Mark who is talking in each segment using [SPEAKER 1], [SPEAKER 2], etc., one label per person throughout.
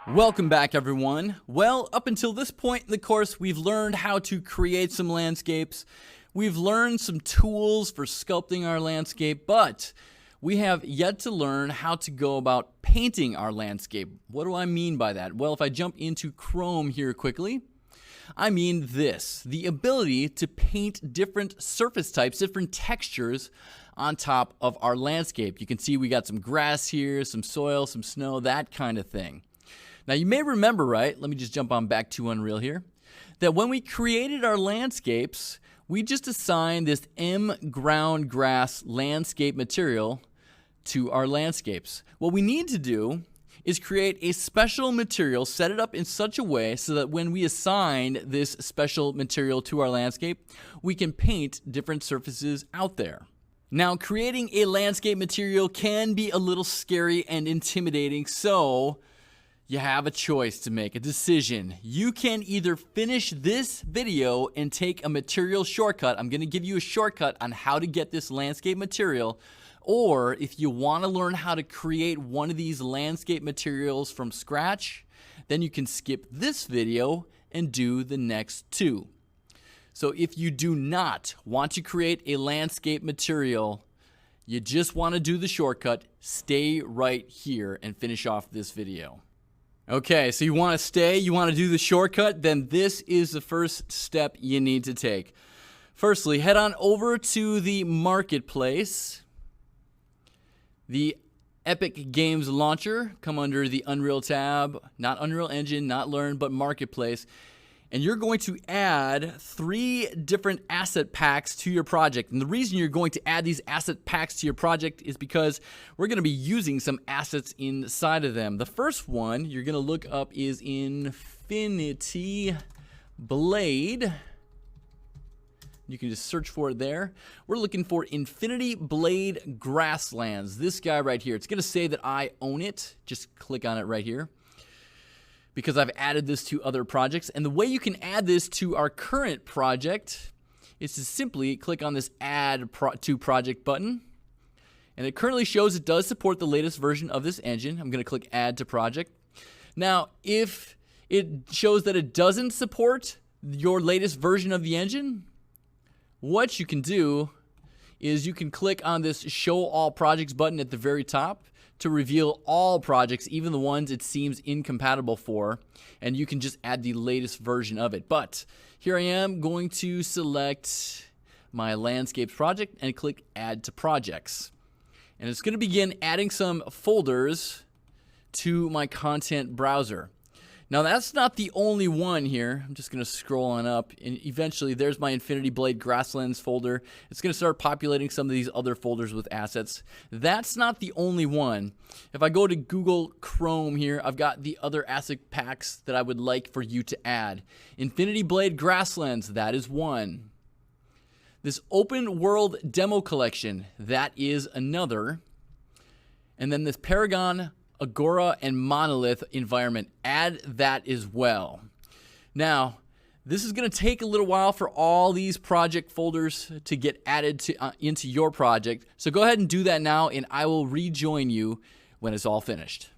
[SPEAKER 1] Welcome back, everyone. Well, up until this point in the course, we've learned how to create some landscapes. We've learned some tools for sculpting our landscape, but we have yet to learn how to go about painting our landscape. What do I mean by that? Well, if I jump into Chrome here quickly, I mean this: the ability to paint different surface types, different textures on top of our landscape. You can see we got some grass here, some soil, some snow, that kind of thing. Now you may remember, right, let me just jump on back to Unreal here, that when we created our landscapes, we just assigned this M ground grass landscape material to our landscapes. What we need to do is create a special material, set it up in such a way so that when we assign this special material to our landscape, we can paint different surfaces out there. Now, creating a landscape material can be a little scary and intimidating, so you have a choice to make, a decision. You can either finish this video and take a material shortcut. I'm going to give you a shortcut on how to get this landscape material. Or if you want to learn how to create one of these landscape materials from scratch, then you can skip this video and do the next two. So if you do not want to create a landscape material, you just want to do the shortcut, stay right here and finish off this video. Okay, so you want to stay, you want to do the shortcut, then this is the first step you need to take. Firstly, head on over to the marketplace, the Epic Games Launcher. Come under the Unreal tab, not Unreal Engine, not Learn, but Marketplace. And you're going to add 3 different asset packs to your project. And the reason you're going to add these asset packs to your project is because we're going to be using some assets inside of them. The first one you're going to look up is Infinity Blade. You can just search for it there. We're looking for Infinity Blade Grasslands. This guy right here. It's going to say that I own it. Just click on it right here, because I've added this to other projects. And the way you can add this to our current project is to simply click on this Add to Project button. And it currently shows it does support the latest version of this engine. I'm going to click Add to Project. Now, if it shows that it doesn't support your latest version of the engine, what you can do is you can click on this Show All Projects button at the very top to reveal all projects, even the ones it seems incompatible for, and you can just add the latest version of it. But here I am going to select my landscapes project and click Add to Projects. And it's going to begin adding some folders to my content browser. Now that's not the only one here. I'm just going to scroll on up, and eventually there's my Infinity Blade Grasslands folder. It's going to start populating some of these other folders with assets. That's not the only one. If I go to Google Chrome here, I've got the other asset packs that I would like for you to add. Infinity Blade Grasslands, that is one. This Open World Demo Collection, that is another. And then this Paragon, Agora, and Monolith environment, add that as well. Now, this is going to take a little while for all these project folders to get added to, into your project. So go ahead and do that now, and I will rejoin you when it's all finished.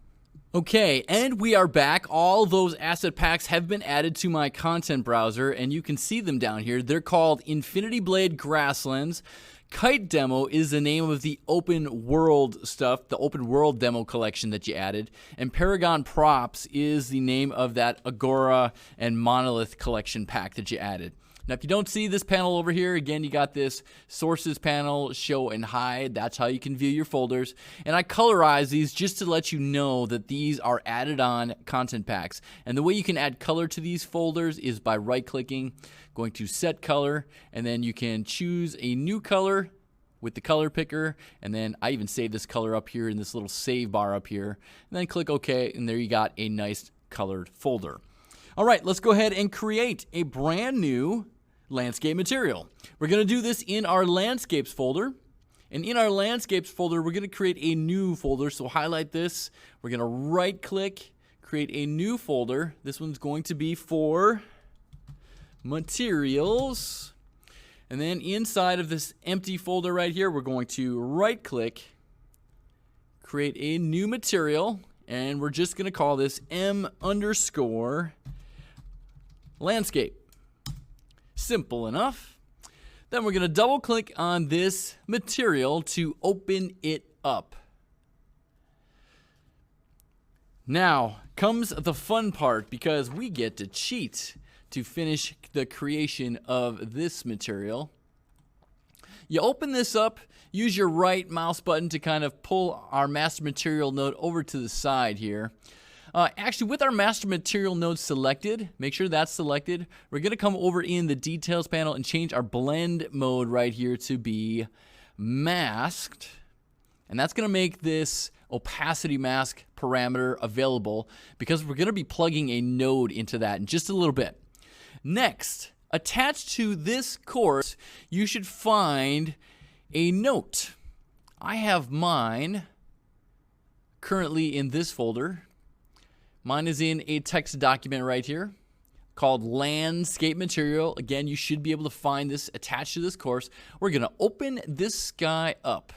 [SPEAKER 1] Okay, and we are back. All those asset packs have been added to my content browser, and you can see them down here. They're called Infinity Blade Grasslands. Kite Demo is the name of the open world stuff, the open world demo collection that you added. And Paragon Props is the name of that Agora and Monolith collection pack that you added. Now, if you don't see this panel over here, again, you got this sources panel, show and hide. That's how you can view your folders. And I colorize these just to let you know that these are added on content packs. And the way you can add color to these folders is by right-clicking, going to Set Color, and then you can choose a new color with the color picker, and then I even save this color up here in this little save bar up here, and then click OK, and there you got a nice colored folder. All right, let's go ahead and create a brand new landscape material. We're going to do this in our landscapes folder, and in our landscapes folder we're going to create a new folder. So highlight this, we're going to right click, create a new folder. This one's going to be for materials, and then inside of this empty folder right here we're going to right click, create a new material, And we're just going to call this m_landscape. Simple enough. Then we're going to double click on this material to open it up. Now comes the fun part, because we get to cheat to finish the creation of this material. You open this up, use your right mouse button to kind of pull our master material node over to the side here. Actually, with our master material node selected, make sure that's selected. We're going to come over in the details panel and change our blend mode right here to be masked. And that's going to make this opacity mask parameter available, because we're going to be plugging a node into that in just a little bit. Next, attached to this course, you should find a note. I have mine currently in this folder. Mine is in a text document right here called Landscape Material. Again, you should be able to find this attached to this course. We're going to open this guy up.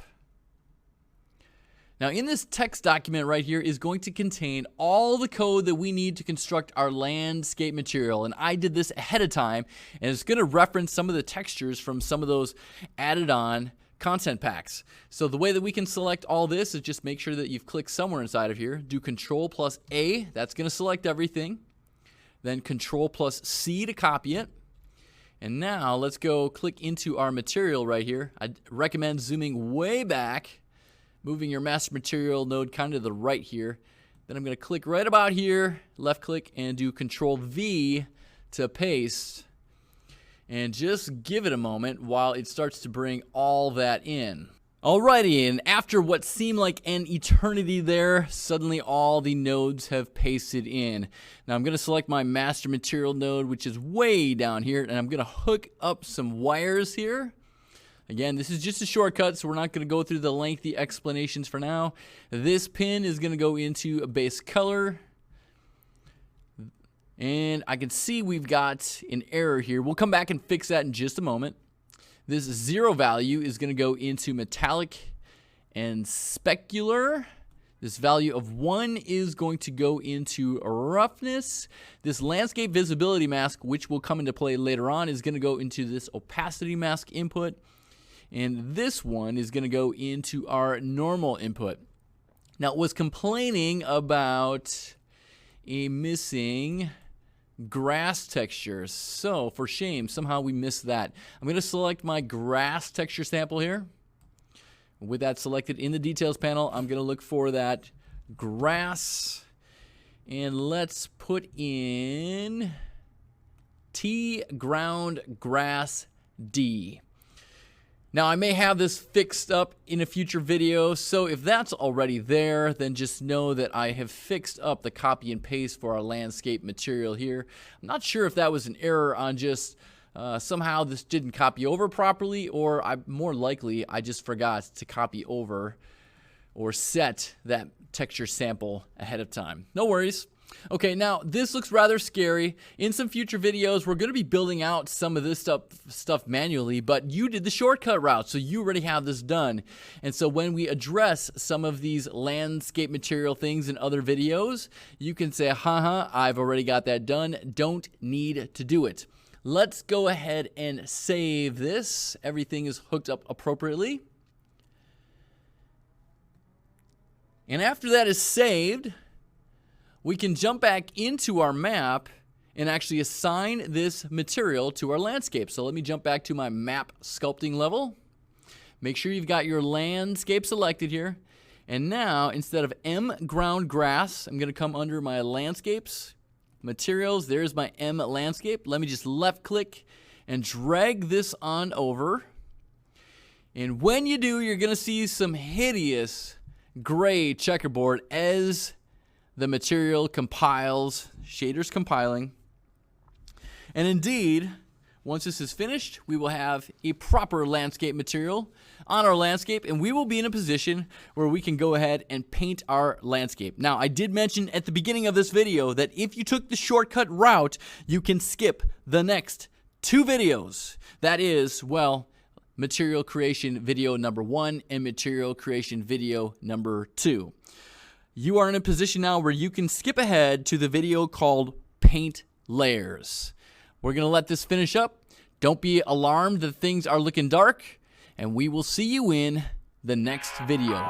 [SPEAKER 1] Now, in this text document right here is going to contain all the code that we need to construct our landscape material. And I did this ahead of time, and it's going to reference some of the textures from some of those added on content packs. So the way that we can select all this is just make sure that you've clicked somewhere inside of here. Do Control+A, that's going to select everything. Then Control+C to copy it. And now let's go click into our material right here. I recommend zooming way back, moving your master material node kind of to the right here. Then I'm going to click right about here, left click, and do Control+V to paste. And just give it a moment while it starts to bring all that in. Alrighty, and after what seemed like an eternity there, suddenly all the nodes have pasted in. Now I'm going to select my master material node, which is way down here, and I'm going to hook up some wires here. Again, this is just a shortcut, so we're not going to go through the lengthy explanations for now. This pin is going to go into a base color. And I can see we've got an error here. We'll come back and fix that in just a moment. This 0 value is going to go into metallic and specular. This value of 1 is going to go into roughness. This landscape visibility mask, which will come into play later on, is going to go into this opacity mask input. And this one is going to go into our normal input. Now, it was complaining about a missing grass texture. So, for shame, somehow we missed that. I'm going to select my grass texture sample here. With that selected in the details panel, I'm going to look for that grass. And let's put in T ground grass D. Now, I may have this fixed up in a future video, so if that's already there, then just know that I have fixed up the copy and paste for our landscape material here. I'm not sure if that was an error on just somehow this didn't copy over properly, or more likely I just forgot to copy over or set that texture sample ahead of time. No worries. Okay, now this looks rather scary. In some future videos, we're going to be building out some of this stuff manually, but you did the shortcut route, so you already have this done. And so when we address some of these landscape material things in other videos, you can say, haha, I've already got that done. Don't need to do it. Let's go ahead and save this. Everything is hooked up appropriately. And after that is saved, we can jump back into our map and actually assign this material to our landscape. So let me jump back to my map sculpting level. Make sure you've got your landscape selected here. And now, instead of M ground grass, I'm going to come under my landscapes, materials. There's my M landscape. Let me just left click and drag this on over. And when you do, you're going to see some hideous gray checkerboard as the material compiles, shaders compiling. And indeed, once this is finished, we will have a proper landscape material on our landscape, and we will be in a position where we can go ahead and paint our landscape. Now, I did mention at the beginning of this video that if you took the shortcut route, you can skip the next 2 videos. That is, well, material creation video number 1 and material creation video number 2. you are in a position now where you can skip ahead to the video called Paint Layers. We're going to let this finish up. Don't be alarmed that things are looking dark, and we will see you in the next video.